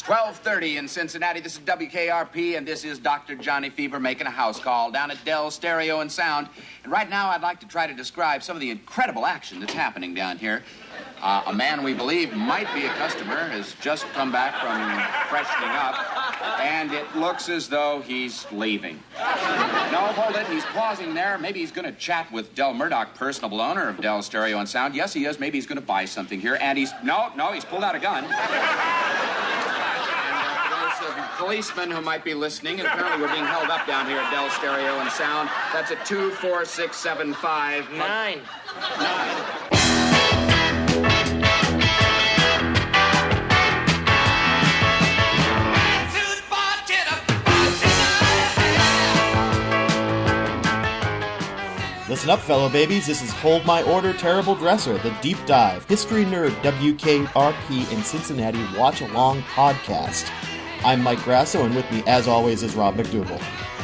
It's 12:30 in Cincinnati. This is WKRP, and this is Dr. Johnny Fever making a house call down at Dell Stereo and Sound. And right now, I'd like to try to describe some of the incredible action that's happening down here. A man we believe might be a customer has just come back from freshening up, and it looks as though he's leaving. No, hold it. He's pausing there. Maybe he's going to chat with Del Murdoch, personal owner of Dell Stereo and Sound. Yes, he is. Maybe he's going to buy something here, and he's pulled out a gun. There's a policeman who might be listening, and apparently we're being held up down here at Dell Stereo and Sound. That's at 24675 9. Listen up, fellow babies. This is Hold My Order, Terrible Dresser, the deep dive, history nerd WKRP in Cincinnati watch-along podcast. I'm Mike Grasso, and with me, as always, is Rob McDougall.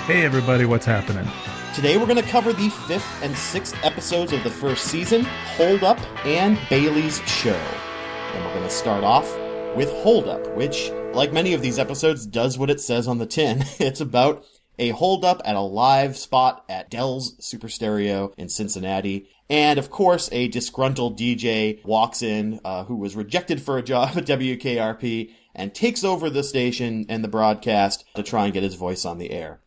Hey, everybody, what's happening? Today, we're going to cover the 5th and 6th episodes of the first season, Holdup and Bailey's Show. And we're going to start off with Holdup, which, like many of these episodes, does what it says on the tin. It's about a holdup at a live spot at Dell's Super Stereo in Cincinnati. And, of course, a disgruntled DJ walks in who was rejected for a job at WKRP and takes over the station and the broadcast to try and get his voice on the air.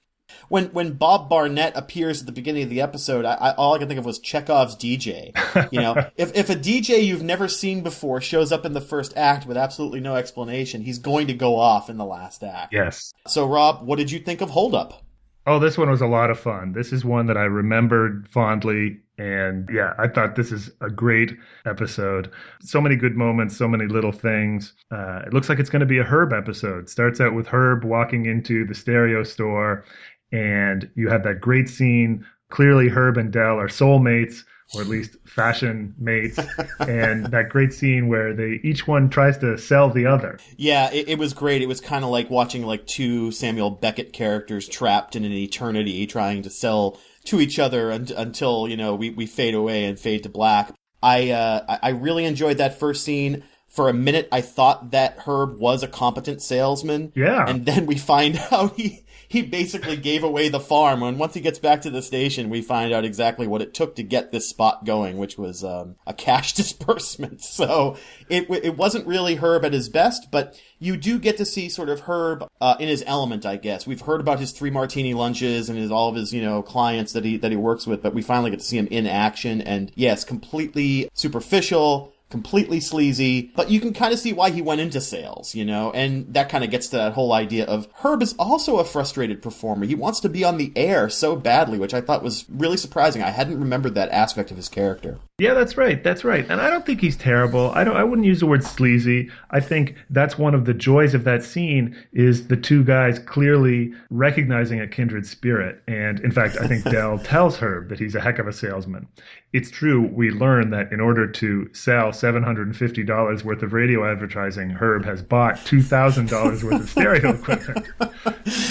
When Bob Barnett appears at the beginning of the episode, all I can think of was Chekhov's DJ. You know, if a DJ you've never seen before shows up in the first act with absolutely no explanation, he's going to go off in the last act. Yes. So, Rob, what did you think of Holdup? Oh, this one was a lot of fun. This is one that I remembered fondly. And yeah, I thought this is a great episode. So many good moments, so many little things. It looks like it's going to be a Herb episode. Starts out with Herb walking into the stereo store, and you have that great scene. Clearly, Herb and Del are soulmates, or at least fashion mates, and that great scene where each one tries to sell the other. Yeah, it was great. It was kind of like watching like two Samuel Beckett characters trapped in an eternity trying to sell to each other until, you know, we fade away and fade to black. I really enjoyed that first scene. For a minute, I thought that Herb was a competent salesman. Yeah. And then we find out he basically gave away the farm. And once he gets back to the station, we find out exactly what it took to get this spot going, which was a cash disbursement. So it wasn't really Herb at his best, but you do get to see sort of Herb in his element, I guess. We've heard about his 3 martini lunches and all of his, you know, clients that he works with, but we finally get to see him in action. And yes, completely superficial, completely sleazy, but you can kind of see why he went into sales, you know, and that kind of gets to that whole idea of Herb is also a frustrated performer. He wants to be on the air so badly, which I thought was really surprising. I hadn't remembered that aspect of his character. Yeah, that's right. That's right. And I don't think he's terrible. I wouldn't use the word sleazy. I think that's one of the joys of that scene is the two guys clearly recognizing a kindred spirit. And in fact, I think Del tells Herb that he's a heck of a salesman. It's true. We learn that in order to sell $750 worth of radio advertising, Herb has bought $2,000 worth of stereo equipment.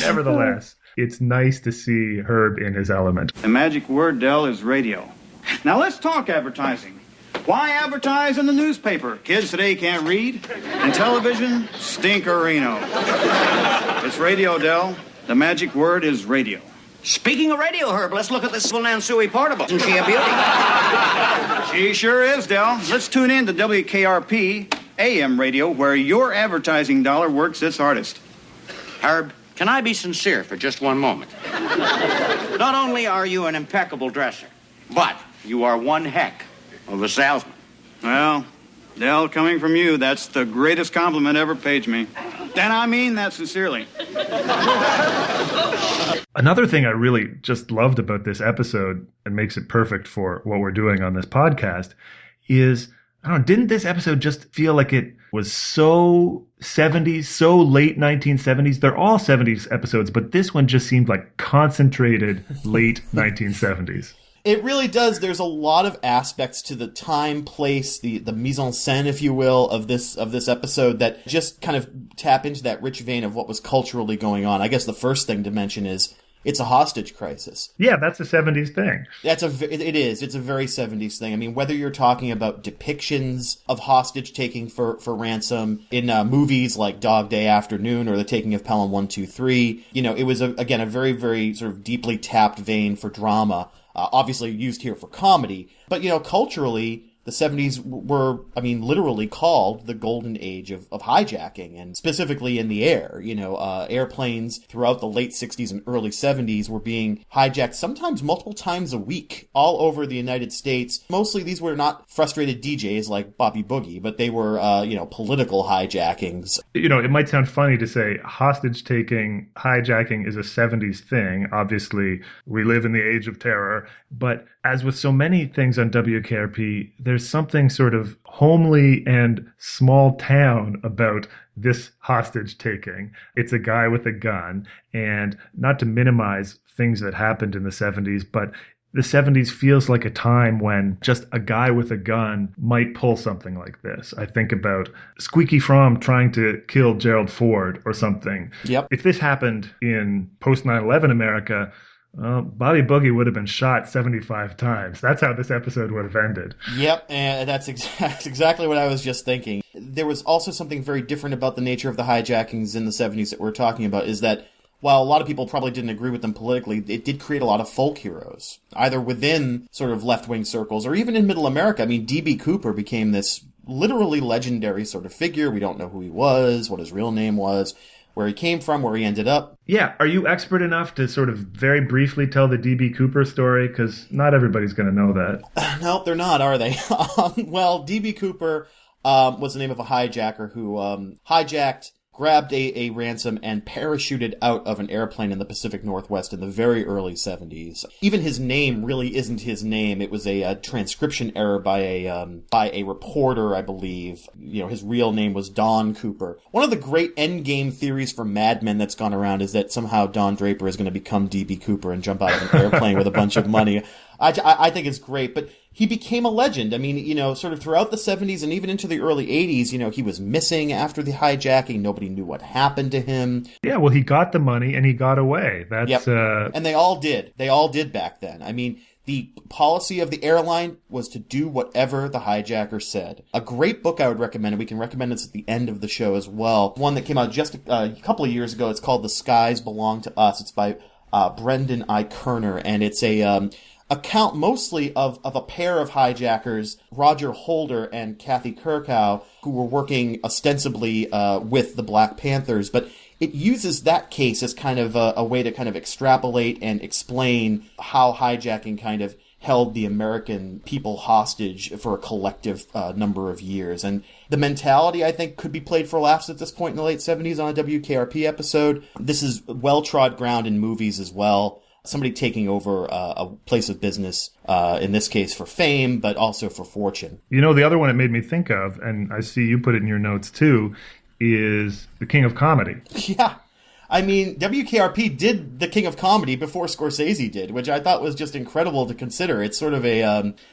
Nevertheless, it's nice to see Herb in his element. The magic word, Del, is radio. Now let's talk advertising. Why advertise in the newspaper? Kids today can't read. And television, stinkerino. It's radio, Del. The magic word is radio. Speaking of radio, Herb, let's look at this little Nansui portable. Isn't she a beauty? She sure is, Del. Let's tune in to WKRP AM radio, where your advertising dollar works its hardest. Herb, can I be sincere for just one moment? Not only are you an impeccable dresser, but you are one heck of a salesman. Well, Del, coming from you, that's the greatest compliment ever paid to me. And I mean that sincerely. Another thing I really just loved about this episode and makes it perfect for what we're doing on this podcast is, I don't know, didn't this episode just feel like it was so 70s, so late 1970s? They're all 70s episodes, but this one just seemed like concentrated late 1970s. It really does. There's a lot of aspects to the time, place, the mise en scène, if you will, of this episode that just kind of tap into that rich vein of what was culturally going on. I guess the first thing to mention is It's a hostage crisis. Yeah, that's a 70s thing. It is. It's a very 70s thing. I mean, whether you're talking about depictions of hostage taking for ransom in movies like Dog Day Afternoon or The Taking of Pelham 123, it was, again, a very, very sort of deeply tapped vein for drama, obviously used here for comedy. But, culturally, the 70s were, literally called the golden age of hijacking, and specifically in the air. Airplanes throughout the late 60s and early 70s were being hijacked sometimes multiple times a week all over the United States. Mostly these were not frustrated DJs like Bobby Boogie, but they were, political hijackings. It might sound funny to say hostage-taking, hijacking is a 70s thing. Obviously, we live in the age of terror, but as with so many things on WKRP, there's something sort of homely and small town about this hostage taking. It's a guy with a gun, and not to minimize things that happened in the 70s, but the 70s feels like a time when just a guy with a gun might pull something like this. I think about Squeaky Fromm trying to kill Gerald Ford or something. Yep. If this happened in post 9/11 America, Bobby Boogie would have been shot 75 times. That's how this episode would have ended. Yep, and that's exactly what I was just thinking. There was also something very different about the nature of the hijackings in the 70s that we're talking about, is that while a lot of people probably didn't agree with them politically, it did create a lot of folk heroes, either within sort of left-wing circles or even in middle America. I mean, D.B. Cooper became this literally legendary sort of figure. We don't know who he was, what his real name was, where he came from, where he ended up. Yeah, are you expert enough to sort of very briefly tell the D.B. Cooper story? Because not everybody's going to know that. No, they're not, are they? Well, D.B. Cooper was the name of a hijacker who hijacked, grabbed a ransom, and parachuted out of an airplane in the Pacific Northwest in the very early 70s. Even his name really isn't his name. It was a transcription error by a reporter, I believe. His real name was Don Cooper. One of the great endgame theories for Mad Men that's gone around is that somehow Don Draper is going to become D.B. Cooper and jump out of an airplane with a bunch of money. I think it's great, but he became a legend. I mean, sort of throughout the 70s and even into the early 80s, he was missing after the hijacking. Nobody knew what happened to him. Yeah, well, he got the money and he got away. That's Yep. And they all did. They all did back then. I mean, the policy of the airline was to do whatever the hijacker said. A great book I would recommend, and we can recommend this at the end of the show as well. One that came out just a couple of years ago. It's called The Skies Belong to Us. It's by Brendan I. Kerner, and it's a account mostly of a pair of hijackers, Roger Holder and Kathy Kirkow, who were working ostensibly with the Black Panthers. But it uses that case as kind of a way to kind of extrapolate and explain how hijacking kind of held the American people hostage for a collective number of years. And the mentality, I think, could be played for laughs at this point in the late 70s on a WKRP episode. This is well-trod ground in movies as well. Somebody taking over a place of business, in this case for fame, but also for fortune. The other one it made me think of, and I see you put it in your notes too, is the King of Comedy. Yeah. I mean, WKRP did the King of Comedy before Scorsese did, which I thought was just incredible to consider. It's sort of a,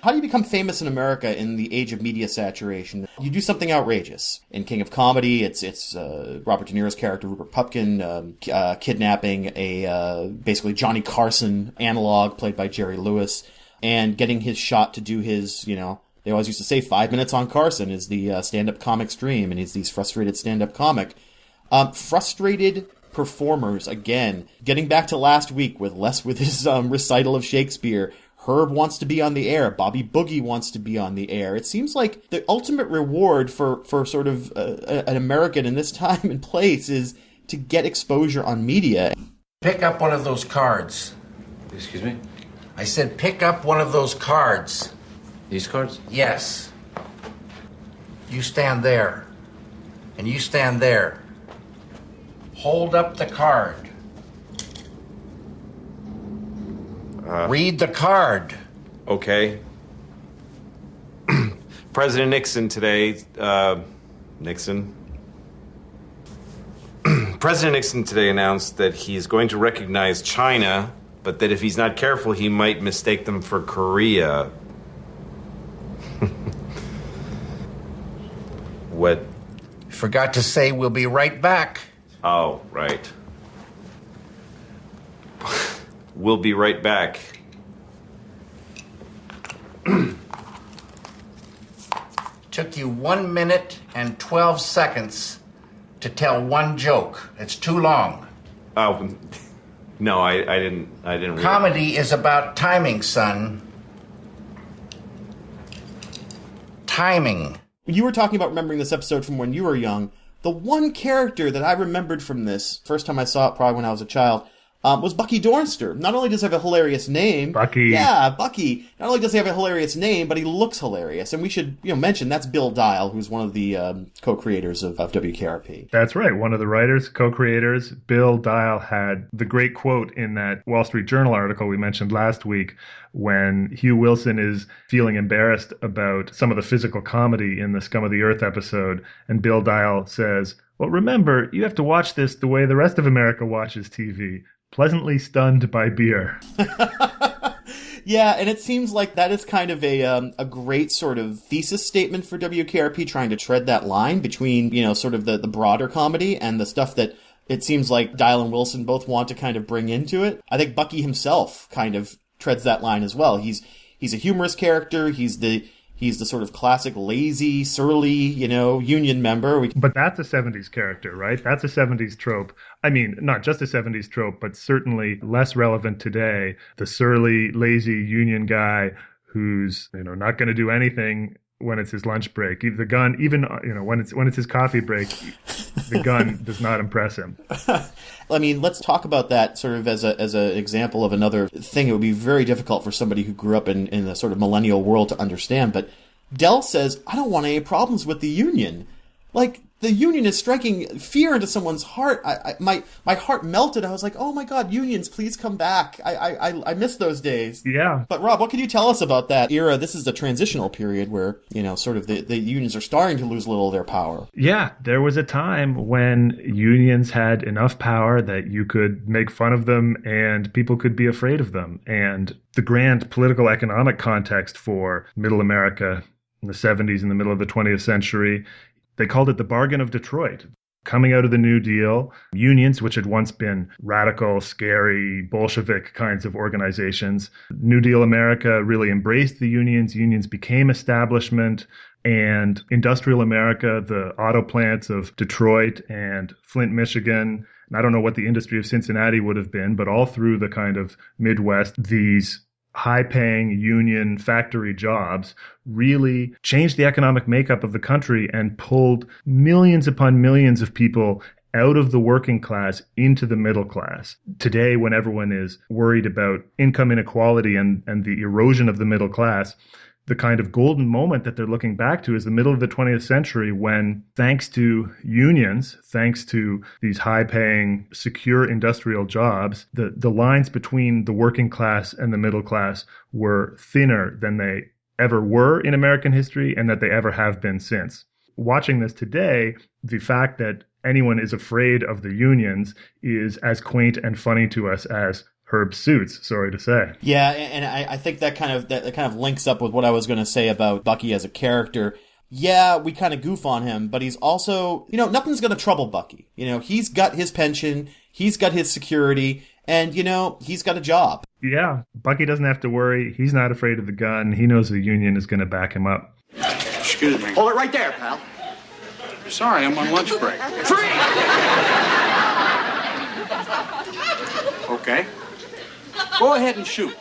how do you become famous in America in the age of media saturation? You do something outrageous. In King of Comedy, it's Robert De Niro's character, Rupert Pupkin, kidnapping a, basically Johnny Carson analog played by Jerry Lewis, and getting his shot to do his, they always used to say 5 minutes on Carson is the stand-up comic's dream, and he's these frustrated stand-up comic. Frustrated performers, again, getting back to last week with his recital of Shakespeare. Herb wants to be on the air. Bobby Boogie wants to be on the air. It seems like the ultimate reward for sort of an American in this time and place is to get exposure on media. Pick up one of those cards. Excuse me? I said pick up one of those cards. These cards? Yes. You stand there. And you stand there. Hold up the card. Read the card. Okay. President Nixon today, President Nixon today announced that he's going to recognize China, but that if he's not careful, he might mistake them for Korea. What? Forgot to say we'll be right back. Oh, right. We'll be right back. Took you 1 minute and 12 seconds to tell one joke. It's too long. Oh, no, I didn't realize. Comedy is about timing, son. Timing. You were talking about remembering this episode from when you were young. The one character that I remembered from this, first time I saw it probably when I was a child, was Bucky Dornster. Not only does he have a hilarious name... Bucky. Yeah, Bucky. Not only does he have a hilarious name, but he looks hilarious. And we should mention that's Bill Dial, who's one of the co-creators of WKRP. That's right. One of the writers, co-creators, Bill Dial, had the great quote in that Wall Street Journal article we mentioned last week when Hugh Wilson is feeling embarrassed about some of the physical comedy in the Scum of the Earth episode. And Bill Dial says, well, remember, you have to watch this the way the rest of America watches TV. Pleasantly stunned by beer. Yeah, and it seems like that is kind of a great sort of thesis statement for WKRP, trying to tread that line between, sort of the broader comedy and the stuff that it seems like Dial and Wilson both want to kind of bring into it. I think Bucky himself kind of treads that line as well. He's a humorous character. He's the sort of classic lazy, surly, union member. But that's a 70s character, right? That's a 70s trope. I mean, not just a 70s trope, but certainly less relevant today. The surly, lazy union guy who's, not going to do anything when it's his lunch break. The gun, even, when it's his coffee break, the gun does not impress him. I mean, let's talk about that sort of as an example of another thing. It would be very difficult for somebody who grew up in the sort of millennial world to understand. But Del says, I don't want any problems with the union. Like, the union is striking fear into someone's heart. My heart melted. I was like, oh my God, unions, please come back. I miss those days. Yeah. But Rob, what can you tell us about that era? This is a transitional period where, sort of the unions are starting to lose a little of their power. Yeah, there was a time when unions had enough power that you could make fun of them and people could be afraid of them. And the grand political economic context for Middle America in the 70s, in the middle of the 20th century, they called it the bargain of Detroit. Coming out of the New Deal, unions, which had once been radical, scary, Bolshevik kinds of organizations, New Deal America really embraced the unions. Unions became establishment. And industrial America, the auto plants of Detroit and Flint, Michigan, and I don't know what the industry of Cincinnati would have been, but all through the kind of Midwest, these high-paying union factory jobs really changed the economic makeup of the country and pulled millions upon millions of people out of the working class into the middle class. Today, when everyone is worried about income inequality and the erosion of the middle class, the kind of golden moment that they're looking back to is the middle of the 20th century when, thanks to unions, thanks to these high-paying, secure industrial jobs, the lines between the working class and the middle class were thinner than they ever were in American history and that they ever have been since. Watching this today, the fact that anyone is afraid of the unions is as quaint and funny to us as Herb Suits, sorry to say. Yeah, and I think that kind of links up with what I was going to say about Bucky as a character. Yeah, we kind of goof on him, but he's also, nothing's going to trouble Bucky. He's got his pension, he's got his security, and, he's got a job. Yeah, Bucky doesn't have to worry. He's not afraid of the gun. He knows the union is going to back him up. Excuse me. Hold it right there, pal. Sorry, I'm on lunch break. Free! Okay. Go ahead and shoot.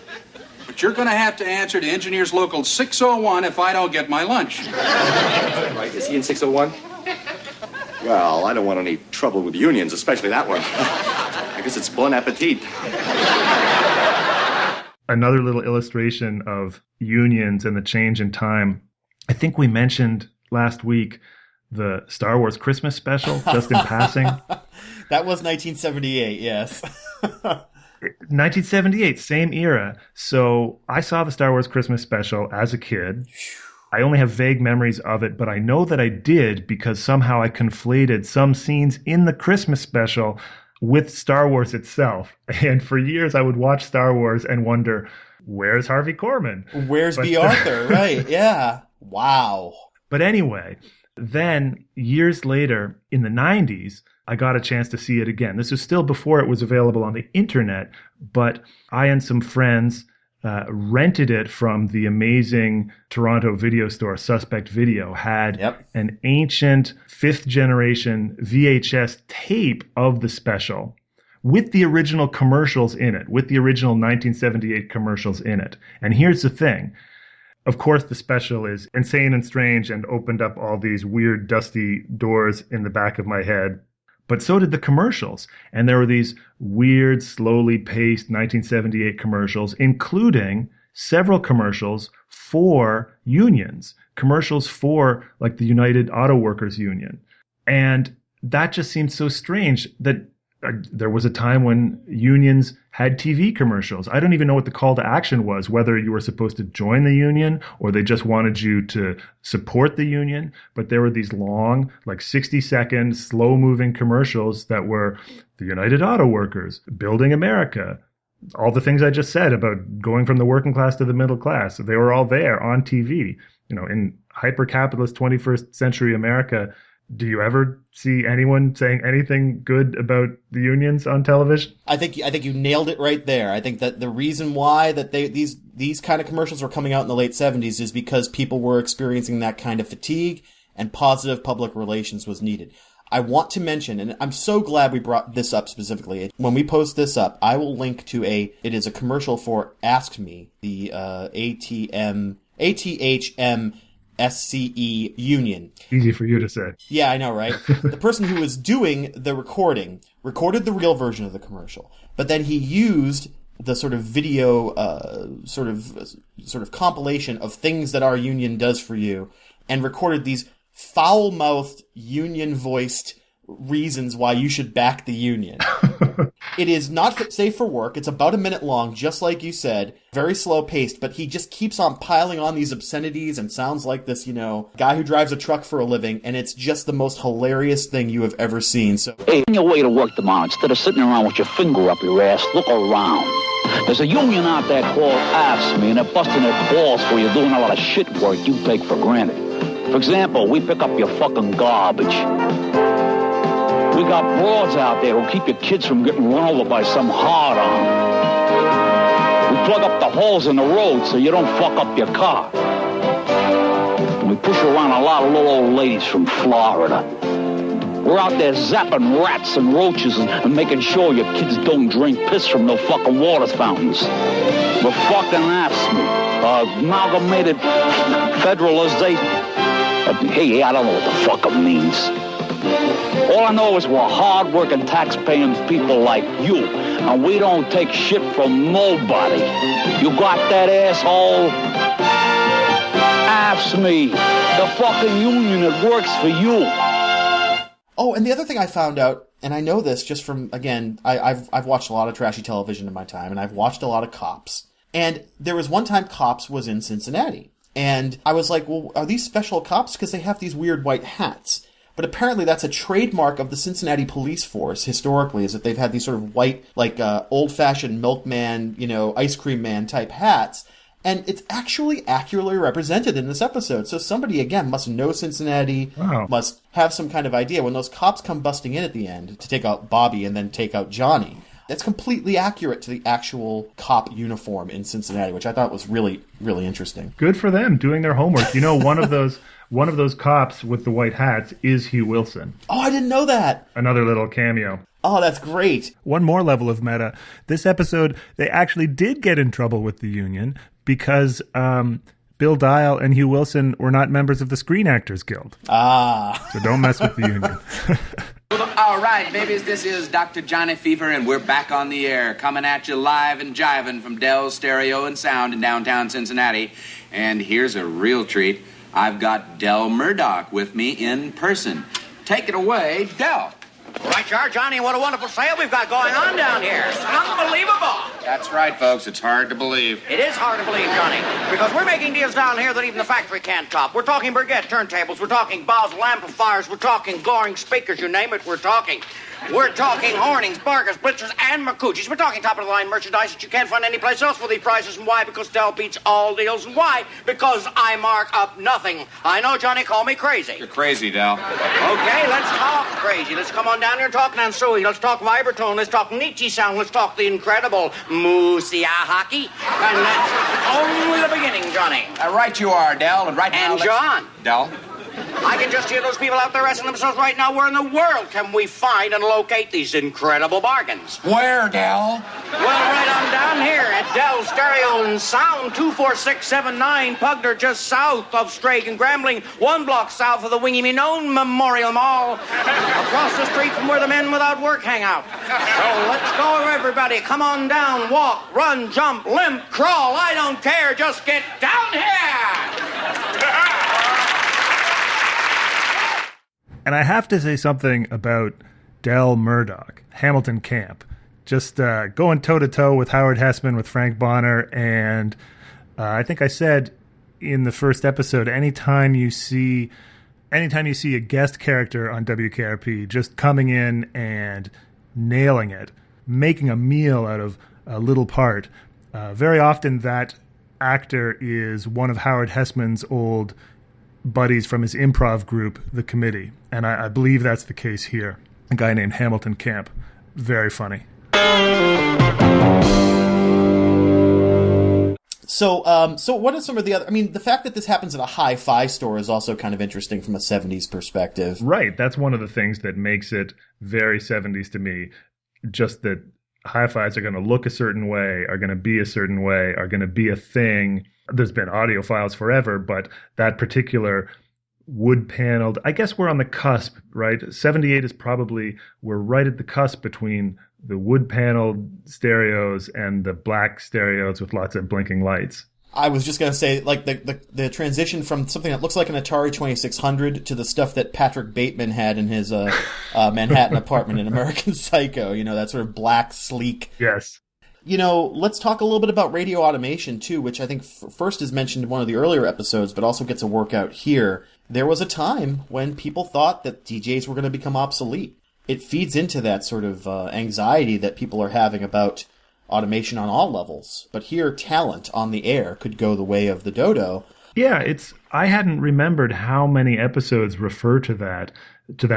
But you're going to have to answer to Engineers Local 601 if I don't get my lunch. Right, is he in 601? Well, I don't want any trouble with unions, especially that one. I guess it's bon appetit. Another little illustration of unions and the change in time. I think we mentioned last week the Star Wars Christmas special, just in passing. That was 1978, yes. 1978, same era. So I saw the Star Wars Christmas special as a kid. I only have vague memories of it, but I know that I did because somehow I conflated some scenes in the Christmas special with Star Wars itself. And for years I would watch Star Wars and wonder, where's Harvey Korman? Where's B. Arthur? Right, yeah. Wow. But anyway, then years later in the 90s, I got a chance to see it again. This was still before it was available on the internet, but I and some friends rented it from the amazing Toronto video store, Suspect Video, had an ancient 5th generation VHS tape of the special with the original commercials in it, with the original 1978 commercials in it. And here's the thing. Of course, the special is insane and strange and opened up all these weird, dusty doors in the back of my head. But so did the commercials. And there were these weird, slowly paced 1978 commercials, including several commercials for unions, commercials for like the United Auto Workers Union. And that just seemed so strange that there was a time when unions had TV commercials. I don't even know what the call to action was, whether you were supposed to join the union or they just wanted you to support the union. But there were these long, like 60-second, slow-moving commercials that were the United Auto Workers, Building America, all the things I just said about going from the working class to the middle class. They were all there on TV. You know, in hyper-capitalist 21st century America, do you ever see anyone saying anything good about the unions on television? I think you nailed it right there. I think that the reason why that these kind of commercials were coming out in the late 70s is because people were experiencing that kind of fatigue and positive public relations was needed. I want to mention, and I'm so glad we brought this up specifically. When we post this up, I will link to it is a commercial for Ask Me, the ATHM SCE union. Easy for you to say. Yeah, I know, right? The person who was doing the recorded the real version of the commercial, but then he used the sort of video, sort of compilation of things that our union does for you, and recorded these foul-mouthed, union-voiced reasons why you should back the union. It is not safe for work. It's about a minute long, just like you said. Very slow-paced, but he just keeps on piling on these obscenities and sounds like this, guy who drives a truck for a living, and it's just the most hilarious thing you have ever seen. So, hey, on your way to work tomorrow, instead of sitting around with your finger up your ass, look around. There's a union out there called AFSCME, and they're busting their balls for you doing a lot of shit work you take for granted. For example, we pick up your fucking garbage. We got broads out there who keep your kids from getting run over by some hard-on. We plug up the holes in the road so you don't fuck up your car. And we push around a lot of little old ladies from Florida. We're out there zapping rats and roaches and making sure your kids don't drink piss from no fucking water fountains. We're fucking AFSCME, Amalgamated Federalization. Hey, I don't know what the fuck it means. All I know is we're hard-working, tax-paying people like you, and we don't take shit from nobody. You got that, asshole? AFSCME, the fucking union that works for you. Oh, and the other thing I found out, and I know this just from, again, I've watched a lot of trashy television in my time, and I've watched a lot of Cops. And there was one time Cops was in Cincinnati. And I was like, well, are these special cops? Because they have these weird white hats. But apparently that's a trademark of the Cincinnati police force historically, is that they've had these sort of white, like old-fashioned milkman, ice cream man type hats. And it's actually accurately represented in this episode. So somebody, again, must know Cincinnati, must have some kind of idea. When those cops come busting in at the end to take out Bobby and then take out Johnny, that's completely accurate to the actual cop uniform in Cincinnati, which I thought was really, really interesting. Good for them doing their homework. One of those cops with the white hats is Hugh Wilson. Oh, I didn't know that. Another little cameo. Oh, that's great. One more level of meta. This episode, they actually did get in trouble with the union because Bill Dial and Hugh Wilson were not members of the Screen Actors Guild. Ah. So don't mess with the union. All right, babies, this is Dr. Johnny Fever, and we're back on the air, coming at you live and jiving from Dell's Stereo and Sound in downtown Cincinnati. And here's a real treat. I've got Del Murdoch with me in person. Take it away, Del. Right, Johnny, what a wonderful sale we've got going on down here. It's unbelievable. That's right, folks. It's hard to believe. It is hard to believe, Johnny, because we're making deals down here that even the factory can't top. We're talking Burgett turntables, we're talking Basel amplifiers, we're talking Goring speakers, you name it, we're talking. We're talking Hornings, Barkers, Blitzers, and Makuchis. We're talking top-of-the-line merchandise that you can't find anyplace else for these prices. And why? Because Dell beats all deals. And why? Because I mark up nothing. I know, Johnny, call me crazy. You're crazy, Dell. Okay, let's talk crazy. Let's come on down here and talk Nansui. Let's talk Vibratone. Let's talk Nietzsche sound. Let's talk the incredible Musia hockey. And that's only the beginning, Johnny. Right you are, Dell. And right now... And John. Dell? I can just hear those people out there asking themselves right now, where in the world can we find and locate these incredible bargains? Where, Dell? Well, right on down here at Dell Stereo and Sound, 24679 Pugner, just south of Strake and Grambling, 1 block south of the Wingy Minone Memorial Mall, across the street from where the men without work hang out. So let's go, everybody. Come on down, walk, run, jump, limp, crawl. I don't care. Just get down here. And I have to say something about Del Murdoch, Hamilton Camp. Just going toe-to-toe with Howard Hessman, with Frank Bonner, and I think I said in the first episode, anytime you see a guest character on WKRP just coming in and nailing it, making a meal out of a little part, very often that actor is one of Howard Hessman's old buddies from his improv group, The Committee. And I believe that's the case here. A guy named Hamilton Camp. Very funny. So what are some of the other... I mean, the fact that this happens at a hi-fi store is also kind of interesting from a 70s perspective. Right. That's one of the things that makes it very 70s to me. Just that hi-fis are going to look a certain way, are going to be a certain way, are going to be a thing. There's been audiophiles forever, but that particular wood-paneled... I guess we're on the cusp, right? 78 is probably... We're right at the cusp between the wood-paneled stereos and the black stereos with lots of blinking lights. I was just going to say, like, the transition from something that looks like an Atari 2600 to the stuff that Patrick Bateman had in his Manhattan apartment in American Psycho. You know, that sort of black, sleek... Yes. You know, let's talk a little bit about radio automation, too, which I think first is mentioned in one of the earlier episodes, but also gets a workout here. There was a time when people thought that DJs were going to become obsolete. It feeds into that sort of anxiety that people are having about automation on all levels. But here, talent on the air could go the way of the dodo. Yeah, I hadn't remembered how many episodes refer to that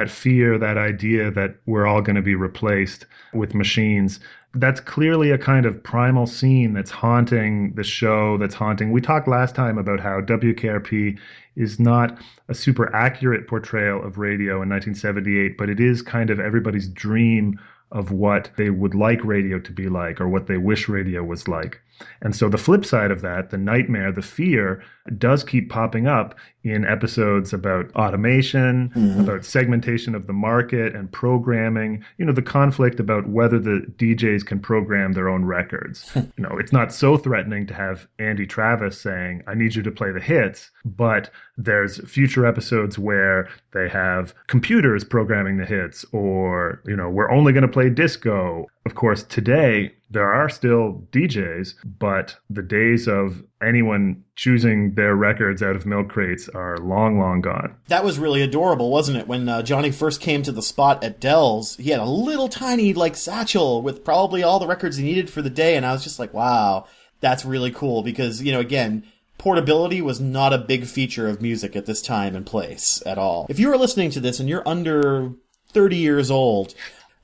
fear, that idea that we're all going to be replaced with machines. That's clearly a kind of primal scene that's haunting the show, We talked last time about how WKRP is not a super accurate portrayal of radio in 1978, but it is kind of everybody's dream of what they would like radio to be like, or what they wish radio was like. And so the flip side of that, the nightmare, the fear, does keep popping up in episodes about automation, about segmentation of the market and programming, the conflict about whether the DJs can program their own records. It's not so threatening to have Andy Travis saying, I need you to play the hits, but there's future episodes where they have computers programming the hits, or, we're only going to play disco. Of course, today, there are still DJs, but the days of anyone choosing their records out of milk crates are long, long gone. That was really adorable, wasn't it? When Johnny first came to the spot at Dell's, he had a little tiny, satchel with probably all the records he needed for the day, and I was just like, wow, that's really cool, because, again, portability was not a big feature of music at this time and place at all. If you are listening to this and you're under 30 years old...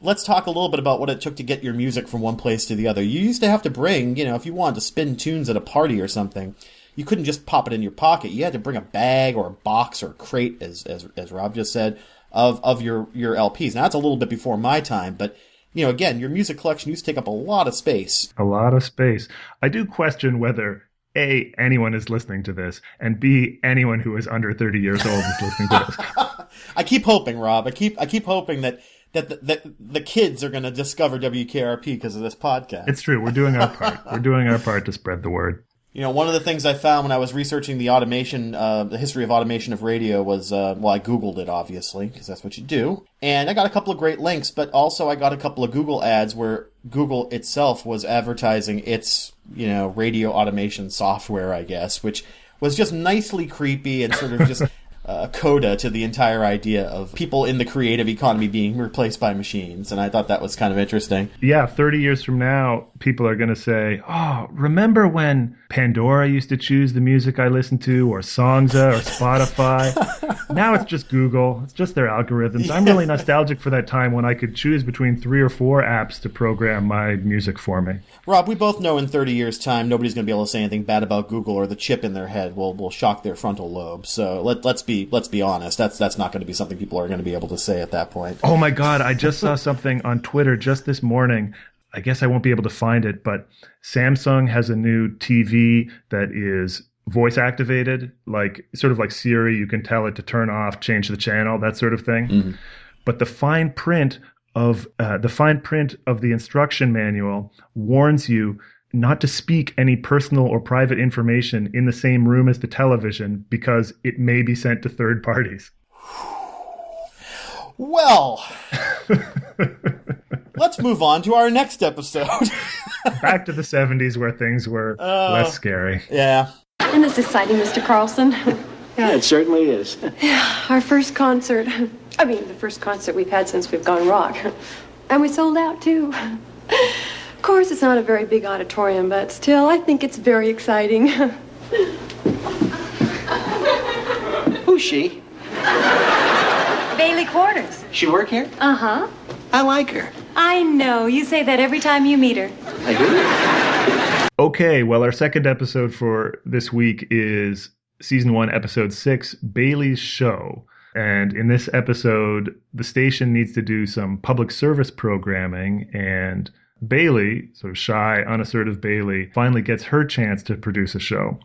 Let's talk a little bit about what it took to get your music from one place to the other. You used to have to bring, if you wanted to spin tunes at a party or something, you couldn't just pop it in your pocket. You had to bring a bag or a box or a crate, as Rob just said, of your LPs. Now, that's a little bit before my time, but, again, your music collection used to take up a lot of space. A lot of space. I do question whether, A, anyone is listening to this, and B, anyone who is under 30 years old is listening to this. I keep hoping, Rob. I keep hoping that the kids are going to discover WKRP because of this podcast. It's true. We're doing our part. We're doing our part to spread the word. One of the things I found when I was researching the automation, the history of automation of radio was, I Googled it, obviously, because that's what you do. And I got a couple of great links, but also I got a couple of Google ads where Google itself was advertising its, radio automation software, I guess, which was just nicely creepy and sort of just a coda to the entire idea of people in the creative economy being replaced by machines. And I thought that was kind of interesting. Yeah, 30 years from now, people are going to say, oh, remember when Pandora used to choose the music I listened to, or Songza, or Spotify? Now it's just Google. It's just their algorithms. I'm really nostalgic for that time when I could choose between 3 or 4 apps to program my music for me. Rob, we both know in 30 years' time, nobody's going to be able to say anything bad about Google, or the chip in their head will shock their frontal lobe. So let's be honest. That's not going to be something people are going to be able to say at that point. Oh my God, I just saw something on Twitter just this morning. I guess I won't be able to find it, but Samsung has a new TV that is voice activated, sort of like Siri. You can tell it to turn off, change the channel, that sort of thing. Mm-hmm. But the fine print of the instruction manual warns you not to speak any personal or private information in the same room as the television because it may be sent to third parties. Well, let's move on to our next episode. Back to the 70s where things were less scary. Yeah. Isn't this exciting, Mr. Carlson? Yeah, it certainly is. Yeah, our first concert. I mean, the first concert we've had since we've gone rock. And we sold out, too. Of course, it's not a very big auditorium, but still, I think it's very exciting. Who's she? Bailey Quarters. She work here? Uh-huh. I like her. I know. You say that every time you meet her. I do. Okay, well, our second episode for this week is Season 1, Episode 6, Bailey's Show. And in this episode, the station needs to do some public service programming, and Bailey, sort of shy, unassertive Bailey, finally gets her chance to produce a show.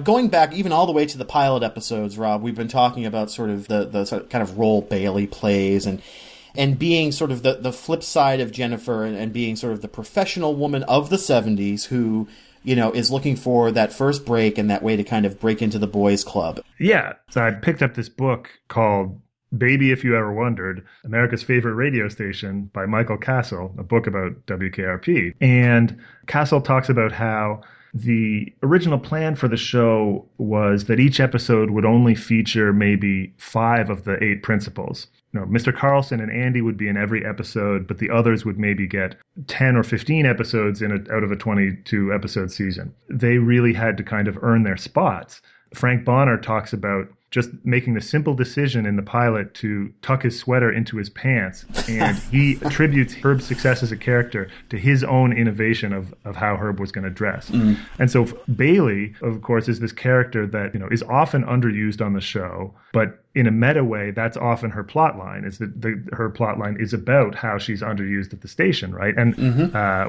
Going back even all the way to the pilot episodes, Rob, we've been talking about sort of the sort of kind of role Bailey plays and being sort of the flip side of Jennifer and being sort of the professional woman of the 70s who, is looking for that first break and that way to kind of break into the boys' club. Yeah. So I picked up this book called Baby If You Ever Wondered, America's Favorite Radio Station by Michael Castle, a book about WKRP. And Castle talks about how the original plan for the show was that each episode would only feature maybe 5 of the 8 principals. Mr. Carlson and Andy would be in every episode, but the others would maybe get 10 or 15 episodes out of a 22-episode season. They really had to kind of earn their spots. Frank Bonner talks about just making the simple decision in the pilot to tuck his sweater into his pants, and he attributes Herb's success as a character to his own innovation of how Herb was going to dress. Mm. And so Bailey, of course, is this character that is often underused on the show, but in a meta way, that's often her plot line, is that her plot line is about how she's underused at the station, right? And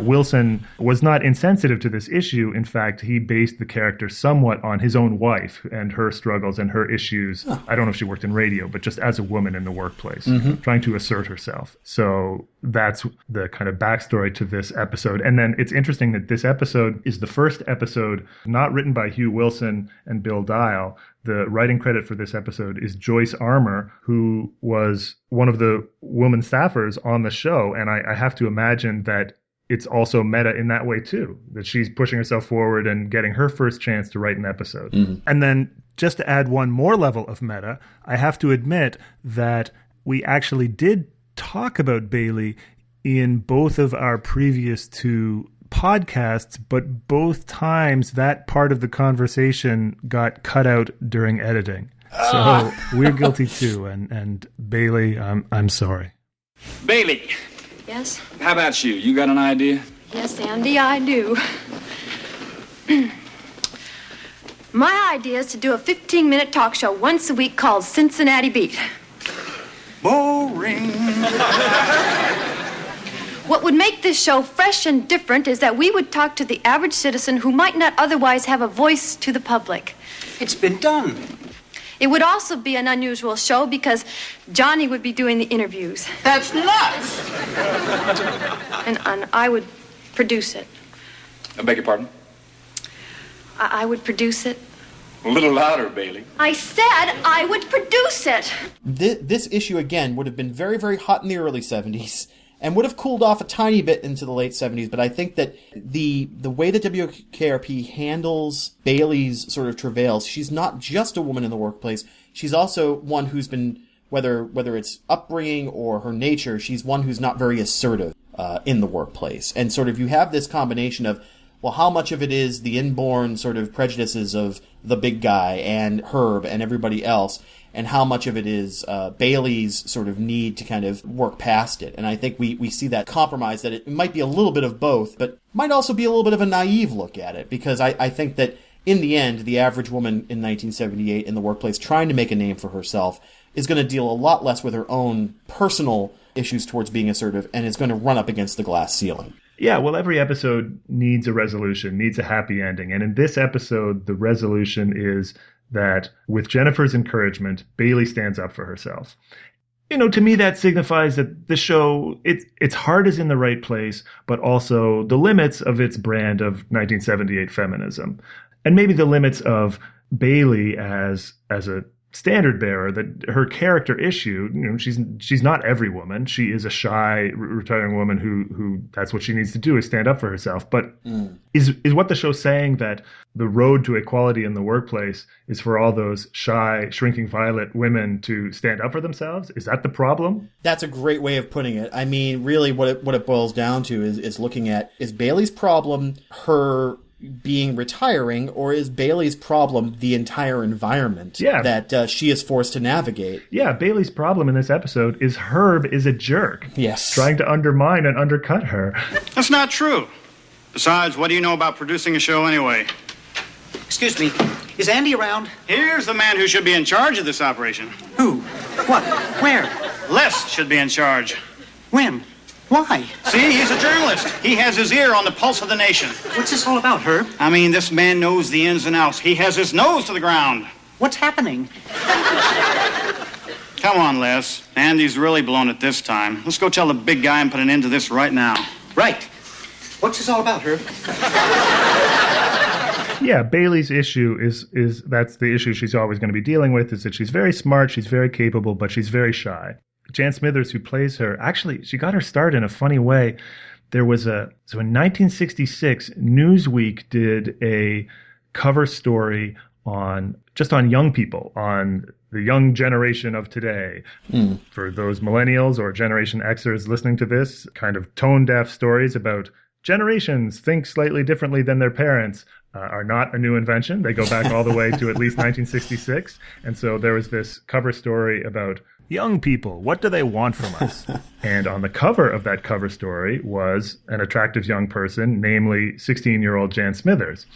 Wilson was not insensitive to this issue. In fact, he based the character somewhat on his own wife and her struggles and her issues. Huh. I don't know if she worked in radio, but just as a woman in the workplace, trying to assert herself. So that's the kind of backstory to this episode. And then it's interesting that this episode is the first episode not written by Hugh Wilson and Bill Dial. The writing credit for this episode is Joyce Armour, who was one of the woman staffers on the show. And I have to imagine that it's also meta in that way, too, that she's pushing herself forward and getting her first chance to write an episode. Mm-hmm. And then just to add one more level of meta, I have to admit that we actually did talk about Bailey in both of our previous 2 podcasts, but both times that part of the conversation got cut out during editing. So we're guilty too. And Bailey, I'm sorry. Bailey. Yes? How about you? You got an idea? Yes, Andy, I do. My idea is to do a 15-minute talk show once a week called Cincinnati Beat. Boring. What would make this show fresh and different is that we would talk to the average citizen who might not otherwise have a voice to the public. It's been done. It would also be an unusual show because Johnny would be doing the interviews. That's nuts! And I would produce it. I beg your pardon? I would produce it. A little louder, Bailey. I said I would produce it. This issue, again, would have been very, very hot in the early 70s. and would have cooled off a tiny bit into the late 70s, but I think that the way that WKRP handles Bailey's sort of travails, she's not just a woman in the workplace, she's also one who's been, whether it's upbringing or her nature, she's one who's not very assertive in the workplace. And sort of you have this combination of, well, how much of it is the inborn sort of prejudices of the big guy and Herb and everybody else, and how much of it is Bailey's sort of need to kind of work past it. And I think we see that compromise, that it might be a little bit of both, but might also be a little bit of a naive look at it, because I think that in the end, the average woman in 1978 in the workplace trying to make a name for herself is going to deal a lot less with her own personal issues towards being assertive, and is going to run up against the glass ceiling. Yeah, well, every episode needs a resolution, needs a happy ending. And in this episode, the resolution is that with Jennifer's encouragement, Bailey stands up for herself. You know, to me, that signifies that the show, its heart is in the right place, but also the limits of its brand of 1978 feminism. And maybe the limits of Bailey as a standard bearer, that her character issue, you know, she's not every woman. She is a shy, retiring woman who that's what she needs to do, is stand up for herself. But is what the show's saying, that the road to equality in the workplace is for all those shy, shrinking violet women to stand up for themselves? Is that the problem? That's a great way of putting it. I mean, really what it boils down to is looking at, is Bailey's problem her being retiring, or is Bailey's problem the entire environment that she is forced to navigate? Yeah, Bailey's problem in this episode is Herb is a jerk. Yes. Trying to undermine and undercut her. That's not true. Besides, what do you know about producing a show anyway? Excuse me, is Andy around? Here's the man who should be in charge of this operation. Who? What? Where? Les should be in charge. When? Why? See, he's a journalist. He has his ear on the pulse of the nation. What's this all about, Herb? I mean, this man knows the ins and outs. He has his nose to the ground. What's happening? Come on, Les. Andy's really blown it this time. Let's go tell the big guy and put an end to this right now. Right. What's this all about, Herb? Yeah, Bailey's issue is that's the issue she's always going to be dealing with, is that she's very smart, she's very capable, but she's very shy. Jan Smithers, who plays her, actually, she got her start in a funny way. There was so in 1966, Newsweek did a cover story on young people, on the young generation of today. For those millennials or Generation Xers listening to this, kind of tone-deaf stories about generations think slightly differently than their parents are not a new invention. They go back all the way to at least 1966. And so there was this cover story about young people, what do they want from us? And on the cover of that cover story was an attractive young person, namely 16-year-old Jan Smithers.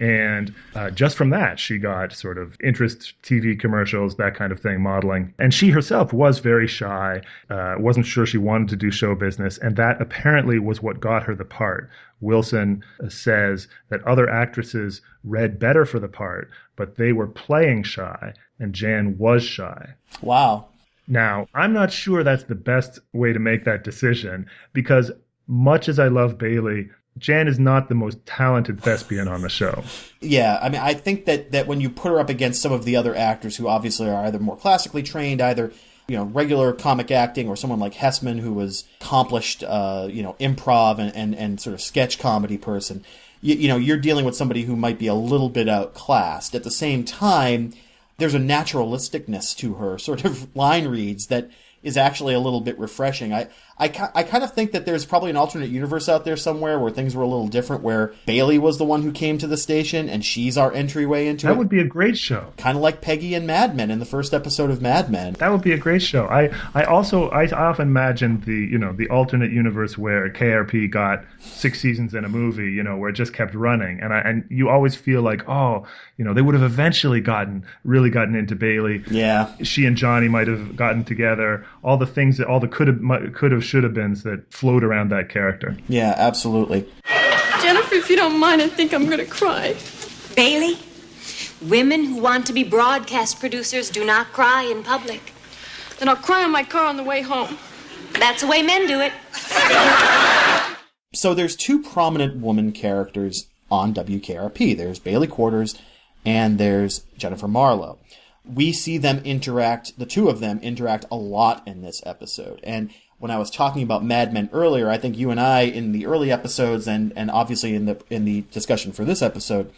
And just from that, she got sort of interest TV commercials, that kind of thing, modeling. And she herself was very shy, wasn't sure she wanted to do show business, and that apparently was what got her the part. Wilson says that other actresses read better for the part, but they were playing shy, and Jan was shy. Wow. Now, I'm not sure that's the best way to make that decision, because much as I love Bailey, Jan is not the most talented thespian on the show. Yeah, I mean, I think that when you put her up against some of the other actors who obviously are either more classically trained, either, you know, regular comic acting, or someone like Hessman, who was accomplished, improv and sort of sketch comedy person, you know, you're dealing with somebody who might be a little bit outclassed. At the same time, there's a naturalisticness to her sort of line reads that is actually a little bit refreshing. I kind of think that there's probably an alternate universe out there somewhere where things were a little different, where Bailey was the one who came to the station and she's our entryway into it. That would be a great show. Kind of like Peggy and Mad Men in the first episode of Mad Men. That would be a great show. I often imagine the alternate universe where KRP got 6 seasons in a movie, where it just kept running. And you always feel like, they would have eventually really gotten into Bailey. Yeah. She and Johnny might have gotten together. All the things that, all the could have, should have beens that float around that character. Yeah, absolutely. Jennifer, if you don't mind, I think I'm going to cry. Bailey, women who want to be broadcast producers do not cry in public. Then I'll cry in my car on the way home. That's the way men do it. So there's two prominent woman characters on WKRP. There's Bailey Quarters and there's Jennifer Marlowe. We see them interact, the two of them interact a lot in this episode. And when I was talking about Mad Men earlier, I think you and I, in the early episodes and obviously in the discussion for this episode,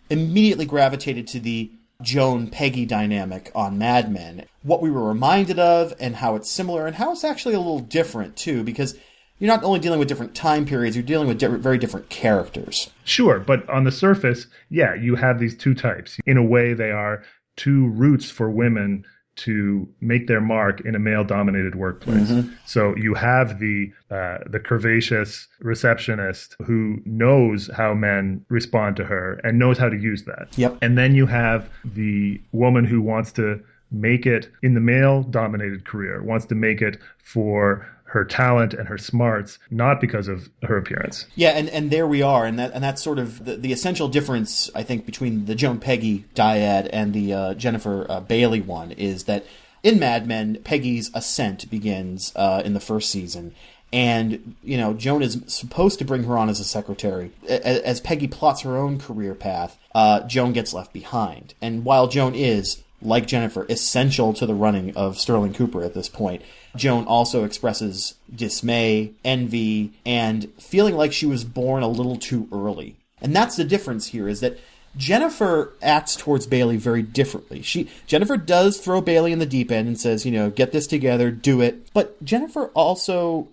immediately gravitated to the Joan-Peggy dynamic on Mad Men. What we were reminded of and how it's similar and how it's actually a little different, too, because you're not only dealing with different time periods, you're dealing with very different characters. Sure, but on the surface, yeah, you have these two types. In a way, they are two routes for women to make their mark in a male-dominated workplace. Mm-hmm. So you have the curvaceous receptionist who knows how men respond to her and knows how to use that. Yep. And then you have the woman who wants to make it in the male-dominated career, wants to make it for her talent and her smarts, not because of her appearance. Yeah, and there we are, and that's sort of the essential difference, I think, between the Joan-Peggy dyad and the Jennifer Bailey one is that in Mad Men, Peggy's ascent begins in the first season, and Joan is supposed to bring her on as a secretary. As Peggy plots her own career path, Joan gets left behind, and while Joan is, like Jennifer, essential to the running of Sterling Cooper at this point, Joan also expresses dismay, envy, and feeling like she was born a little too early. And that's the difference here, is that Jennifer acts towards Bailey very differently. Jennifer does throw Bailey in the deep end and says, get this together, do it. But Jennifer also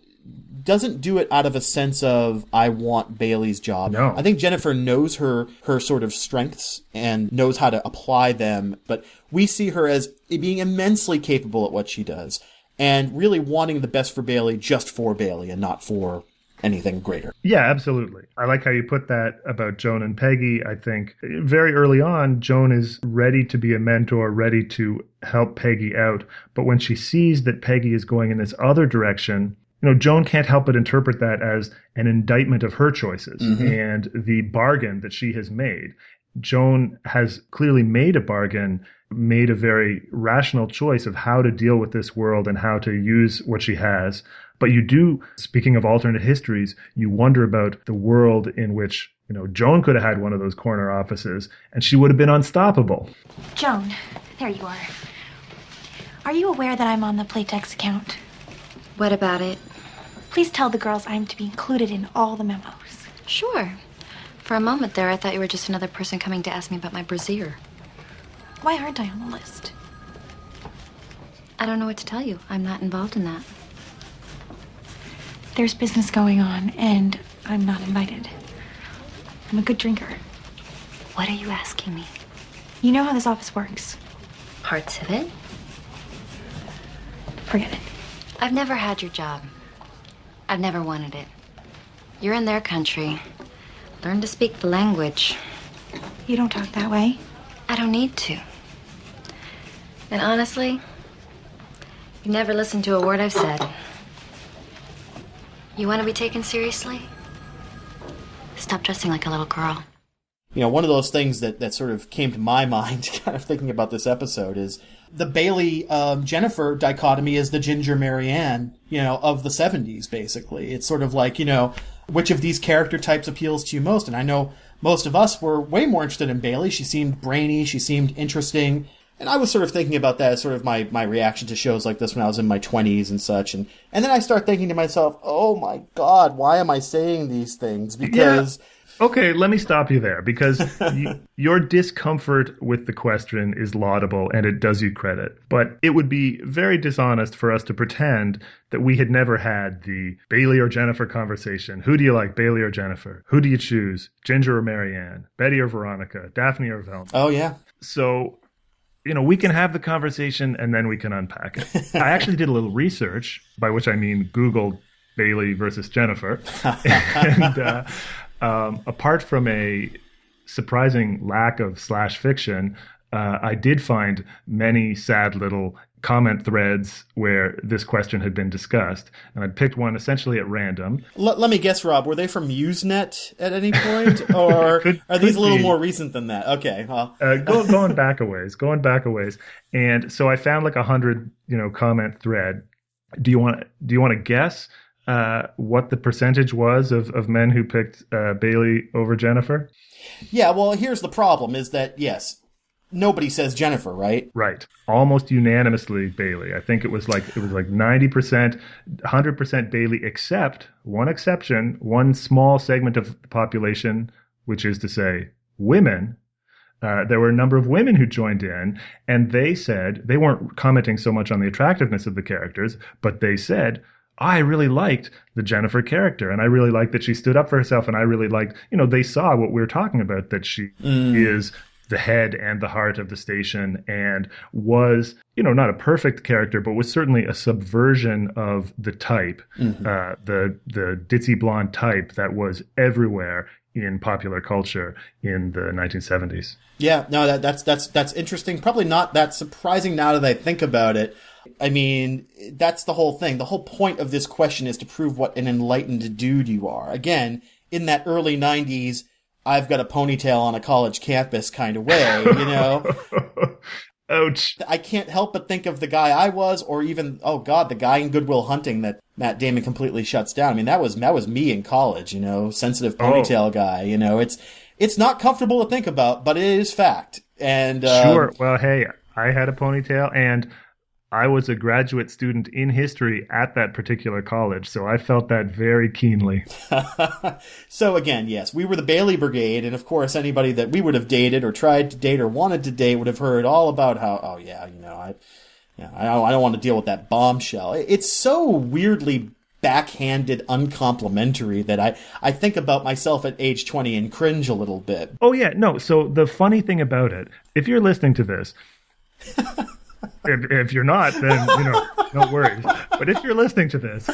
doesn't do it out of a sense of, I want Bailey's job. No. I think Jennifer knows her sort of strengths and knows how to apply them, but we see her as being immensely capable at what she does and really wanting the best for Bailey just for Bailey and not for anything greater. Yeah, absolutely. I like how you put that about Joan and Peggy. I think very early on, Joan is ready to be a mentor, ready to help Peggy out. But when she sees that Peggy is going in this other direction, Joan can't help but interpret that as an indictment of her choices and the bargain that she has made. Joan has clearly made a bargain, made a very rational choice of how to deal with this world and how to use what she has. But you do, speaking of alternate histories, you wonder about the world in which, Joan could have had one of those corner offices and she would have been unstoppable. Joan, there you are. Are you aware that I'm on the Playtex account? What about it? Please tell the girls I'm to be included in all the memos. Sure. For a moment there, I thought you were just another person coming to ask me about my brassiere. Why aren't I on the list? I don't know what to tell you. I'm not involved in that. There's business going on, and I'm not invited. I'm a good drinker. What are you asking me? You know how this office works. Parts of it? Forget it. I've never had your job. I've never wanted it. You're in their country. Learn to speak the language. You don't talk that way. I don't need to. And honestly, you never listened to a word I've said. You want to be taken seriously? Stop dressing like a little girl. One of those things that sort of came to my mind kind of thinking about this episode is the Bailey-Jennifer dichotomy is the Ginger Marianne, of the 70s, basically. It's sort of like, which of these character types appeals to you most? And I know most of us were way more interested in Bailey. She seemed brainy. She seemed interesting. And I was sort of thinking about that as sort of my reaction to shows like this when I was in my 20s and such. And then I start thinking to myself, oh my God, why am I saying these things? Because... Yeah. Okay, let me stop you there, because your discomfort with the question is laudable and it does you credit. But it would be very dishonest for us to pretend that we had never had the Bailey or Jennifer conversation. Who do you like, Bailey or Jennifer? Who do you choose, Ginger or Marianne? Betty or Veronica? Daphne or Velma? Oh, yeah. So... we can have the conversation and then we can unpack it. I actually did a little research, by which I mean Googled Bailey versus Jennifer. And apart from a surprising lack of slash fiction, I did find many sad little comment threads where this question had been discussed. And I picked one essentially at random. Let me guess, Rob, were they from Usenet at any point? Or are these a little more recent than that? Okay. Well. Going back a ways. And so I found like 100, comment thread. Do you want to guess what the percentage was of men who picked Bailey over Jennifer? Yeah, well, here's the problem is that, yes, nobody says Jennifer, right? Right. Almost unanimously Bailey. I think it was like 90%, 100% Bailey, except one exception, one small segment of the population, which is to say women. There were a number of women who joined in, and they said, they weren't commenting so much on the attractiveness of the characters, but they said, I really liked the Jennifer character, and I really liked that she stood up for herself, and I really liked, they saw what we were talking about, that she is the head and the heart of the station, and was, not a perfect character, but was certainly a subversion of the type, the ditzy blonde type that was everywhere in popular culture in the 1970s. Yeah, no, that's interesting. Probably not that surprising now that I think about it. I mean, that's the whole thing. The whole point of this question is to prove what an enlightened dude you are. Again, in that early 90s, I've got a ponytail on a college campus kind of way, Ouch. I can't help but think of the guy I was, or even, oh God, the guy in Good Will Hunting that Matt Damon completely shuts down. I mean, that was me in college, sensitive ponytail guy, it's not comfortable to think about, but it is fact. And sure. Well, hey, I had a ponytail, and I was a graduate student in history at that particular college, so I felt that very keenly. So again, yes, we were the Bailey Brigade, and of course anybody that we would have dated or tried to date or wanted to date would have heard all about how, I don't want to deal with that bombshell. It's so weirdly backhanded, uncomplimentary that I think about myself at age 20 and cringe a little bit. Oh yeah, no, so the funny thing about it, if you're listening to this... If you're not, then, no worries. But if you're listening to this,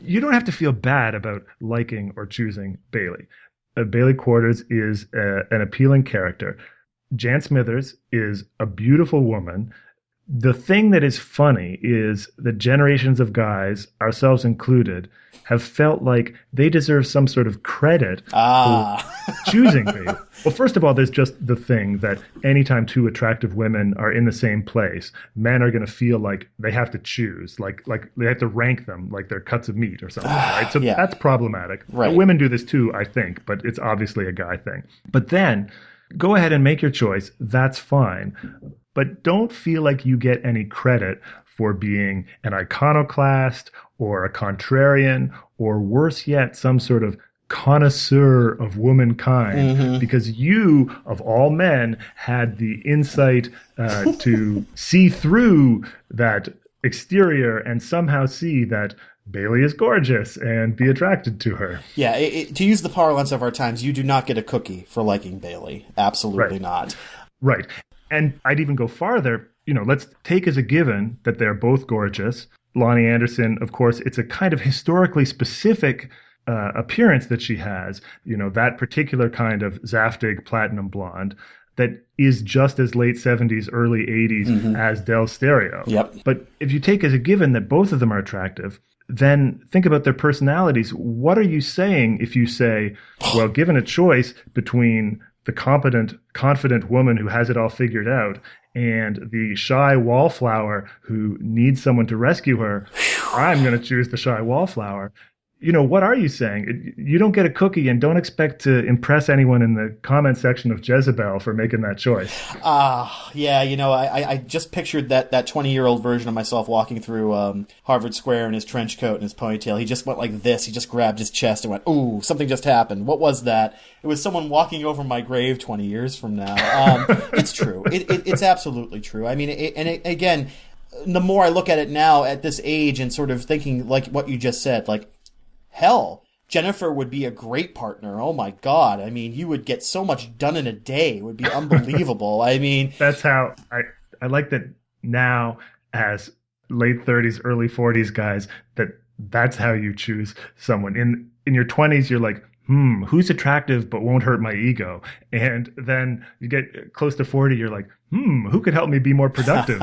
you don't have to feel bad about liking or choosing Bailey. Bailey Quarters is an appealing character. Jan Smithers is a beautiful woman. The thing that is funny is that generations of guys, ourselves included, have felt like they deserve some sort of credit for choosing Bailey. Well, first of all, there's just the thing that anytime two attractive women are in the same place, men are going to feel like they have to choose, like they have to rank them like they're cuts of meat or something, right? So that's problematic. Right. Women do this too, I think, but it's obviously a guy thing. But then, go ahead and make your choice. That's fine. But don't feel like you get any credit for being an iconoclast or a contrarian, or worse yet, some sort of connoisseur of womankind, because you, of all men, had the insight to see through that exterior and somehow see that Bailey is gorgeous and be attracted to her. Yeah, to use the parlance of our times, you do not get a cookie for liking Bailey. Absolutely not. Right. And I'd even go farther. Let's take as a given that they're both gorgeous. Lonnie Anderson, of course, it's a kind of historically specific appearance that she has. That particular kind of Zaftig platinum blonde that is just as late 70s, early 80s as Del Stereo. Yep. But if you take as a given that both of them are attractive, then think about their personalities. What are you saying if you say, well, given a choice between the competent, confident woman who has it all figured out and the shy wallflower who needs someone to rescue her, I'm going to choose the shy wallflower. What are you saying? You don't get a cookie, and don't expect to impress anyone in the comment section of Jezebel for making that choice. Yeah, I just pictured that 20-year-old version of myself walking through Harvard Square in his trench coat and his ponytail. He just went like this. He just grabbed his chest and went, ooh, something just happened. What was that? It was someone walking over my grave 20 years from now. It's true. It's absolutely true. I mean, again, the more I look at it now at this age and sort of thinking like what you just said, like, hell, Jennifer would be a great partner. Oh my God. I mean, you would get so much done in a day. It would be unbelievable. I mean, that's how I like that now as late 30s, early 40s guys, that's how you choose someone. In your 20s, you're like, who's attractive but won't hurt my ego? And then you get close to 40, you're like, who could help me be more productive?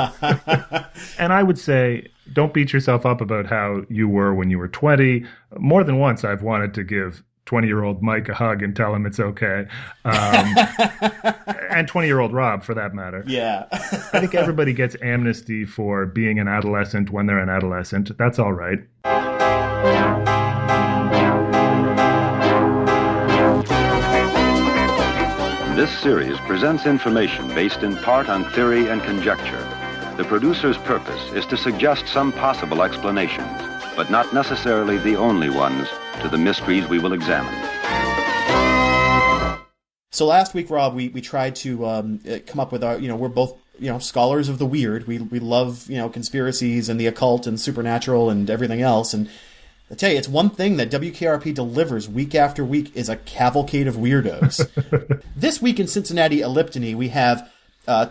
And I would say, don't beat yourself up about how you were when you were 20. More than once, I've wanted to give 20-year-old Mike a hug and tell him it's okay. And 20-year-old Rob, for that matter. Yeah. I think everybody gets amnesty for being an adolescent when they're an adolescent. That's all right. This series presents information based in part on theory and conjecture. The producer's purpose is to suggest some possible explanations, but not necessarily the only ones, to the mysteries we will examine. So last week, Rob, we tried to come up with our, we're both, scholars of the weird. We love, conspiracies and the occult and supernatural and everything else. And I tell you, it's one thing that WKRP delivers week after week is a cavalcade of weirdos. This week in Cincinnati Elliptony, we have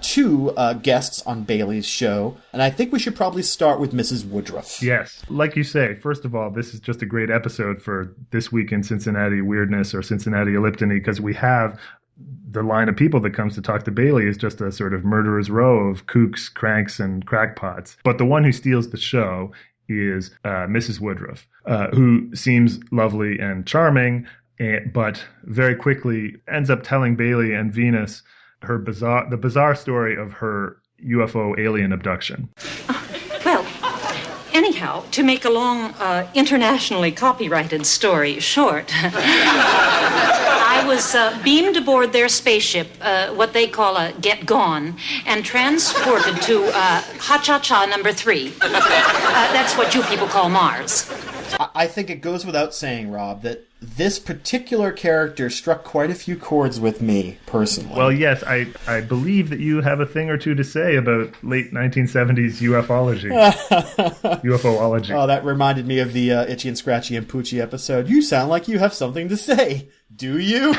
two guests on Bailey's show, and I think we should probably start with Mrs. Woodruff. Yes. Like you say, first of all, this is just a great episode for This Week in Cincinnati Weirdness or Cincinnati Elliptony, because we have the line of people that comes to talk to Bailey is just a sort of murderer's row of kooks, cranks, and crackpots. But the one who steals the show is Mrs. Woodruff, who seems lovely and charming, but very quickly ends up telling Bailey and Venus the bizarre story of her UFO alien abduction. Well, anyhow, to make a long, internationally copyrighted story short, I was beamed aboard their spaceship, what they call a get gone, and transported to Ha-Cha-Cha number 3. That's what you people call Mars. I think it goes without saying, Rob, that this particular character struck quite a few chords with me, personally. Well, yes, I believe that you have a thing or two to say about late 1970s UFOlogy. UFOlogy. Oh, that reminded me of the Itchy and Scratchy and Poochie episode. You sound like you have something to say. Do you?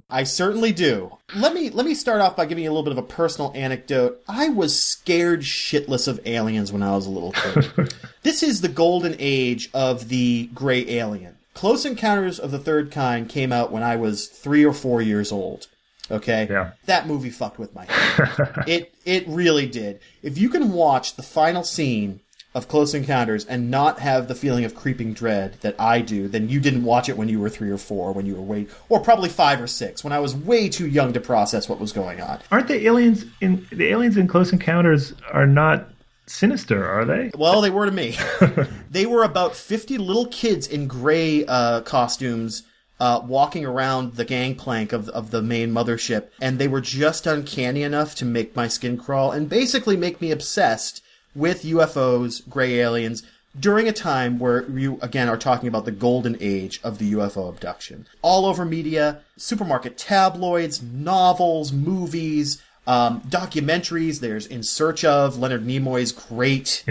I certainly do. Let me start off by giving you a little bit of a personal anecdote. I was scared shitless of aliens when I was a little kid. This is the golden age of the gray alien. Close Encounters of the Third Kind came out when I was 3 or 4 years old. Okay? Yeah. That movie fucked with my head. It really did. If you can watch the final scene of Close Encounters and not have the feeling of creeping dread that I do, then you didn't watch it when you were 3 or 4, when you were or probably 5 or 6, when I was way too young to process what was going on. Aren't the aliens in Close Encounters are not sinister, are they? Well, they were to me. They were about 50 little kids in gray costumes walking around the gangplank of the main mothership, and they were just uncanny enough to make my skin crawl and basically make me obsessed with UFOs, gray aliens, during a time where you, again, are talking about the golden age of the UFO abduction. All over media, supermarket tabloids, novels, movies, documentaries. There's In Search Of, Leonard Nimoy's great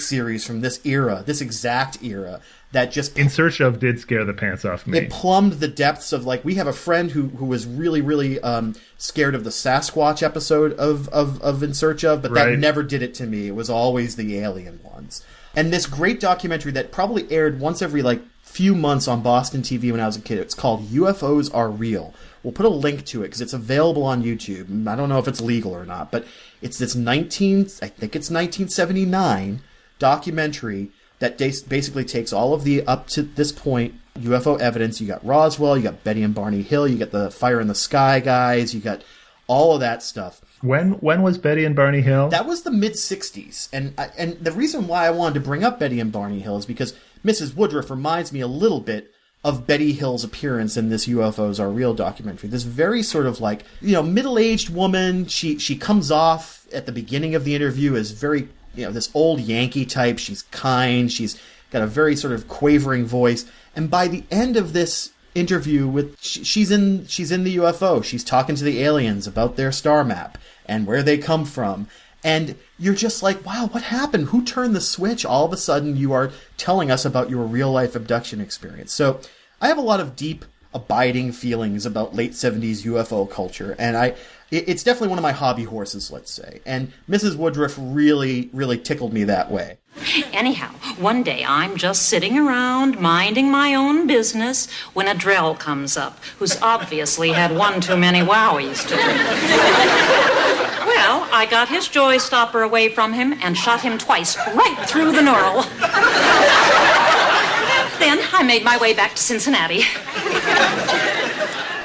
series from this era, this exact era. That just In Search Of did scare the pants off me. It plumbed the depths of, we have a friend who was really, really scared of the Sasquatch episode of In Search Of, but that never did it to me. It was always the alien ones. And this great documentary that probably aired once every few months on Boston TV when I was a kid. It's called UFOs Are Real. We'll put a link to it because it's available on YouTube. I don't know if it's legal or not, but it's this 1979 documentary that basically takes all of the, up to this point, UFO evidence. You got Roswell, you got Betty and Barney Hill, you got the Fire in the Sky guys, you got all of that stuff. When was Betty and Barney Hill? That was the mid-'60s. And the reason why I wanted to bring up Betty and Barney Hill is because Mrs. Woodruff reminds me a little bit of Betty Hill's appearance in this UFOs Are Real documentary. This very sort of middle-aged woman. She comes off at the beginning of the interview as very, this old Yankee type. She's kind. She's got a very sort of quavering voice. And by the end of this interview she's in the UFO. She's talking to the aliens about their star map and where they come from. And you're just like, wow, what happened? Who turned the switch? All of a sudden you are telling us about your real life abduction experience. So I have a lot of deep, abiding feelings about late 70s UFO culture. And it's definitely one of my hobby horses, let's say. And Mrs. Woodruff really, really tickled me that way. Anyhow, one day I'm just sitting around minding my own business when a Drell comes up, who's obviously had one too many wowies to drink. Well, I got his joy stopper away from him and shot him twice right through the neural. Then I made my way back to Cincinnati.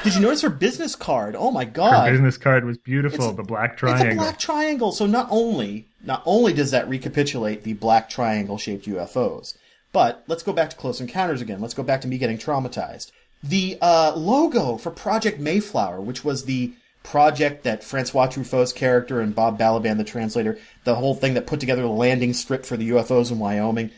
Did you notice her business card? Oh my God. Her business card was beautiful, the black triangle. It's a black triangle, so not only does that recapitulate the black triangle-shaped UFOs, but let's go back to Close Encounters again. Let's go back to me getting traumatized. The logo for Project Mayflower, which was the project that Francois Truffaut's character and Bob Balaban, the translator, the whole thing that put together the landing strip for the UFOs in Wyoming.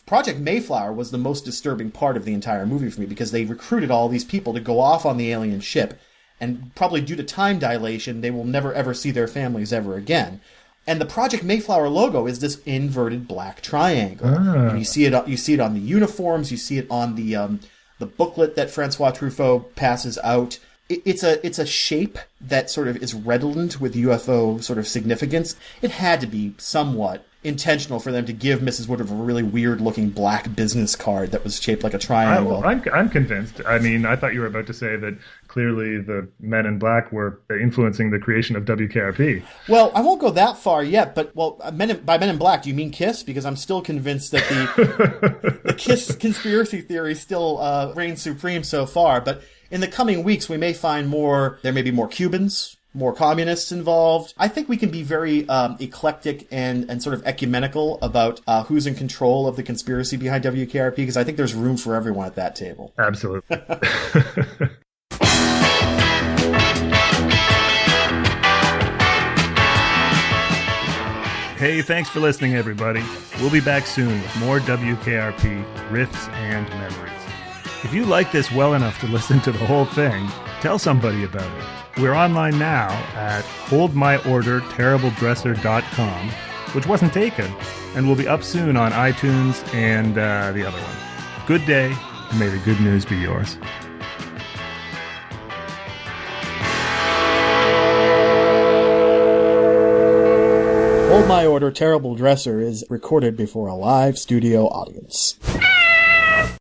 Project Mayflower was the most disturbing part of the entire movie for me because they recruited all these people to go off on the alien ship, and probably due to time dilation, they will never ever see their families ever again. And the Project Mayflower logo is this inverted black triangle. And you see it on the uniforms, you see it on the booklet that Francois Truffaut passes out. It's a shape that sort of is redolent with UFO sort of significance. It had to be somewhat intentional for them to give Mrs. Woodruff a really weird-looking black business card that was shaped like a triangle. I'm convinced. I mean, I thought you were about to say that clearly the men in black were influencing the creation of WKRP. Well, I won't go that far yet, but by Men in Black, do you mean KISS? Because I'm still convinced that the KISS conspiracy theory still reigns supreme so far. But in the coming weeks, we may find there may be more Cubans, more communists involved. I think we can be very eclectic and sort of ecumenical about who's in control of the conspiracy behind WKRP, because I think there's room for everyone at that table. Absolutely. Hey, thanks for listening, everybody. We'll be back soon with more WKRP riffs and memories. If you like this well enough to listen to the whole thing, tell somebody about it. We're online now at holdmyorderterribledresser.com, which wasn't taken, and will be up soon on iTunes and the other one. Good day, and may the good news be yours. Hold My Order, Terrible Dresser is recorded before a live studio audience.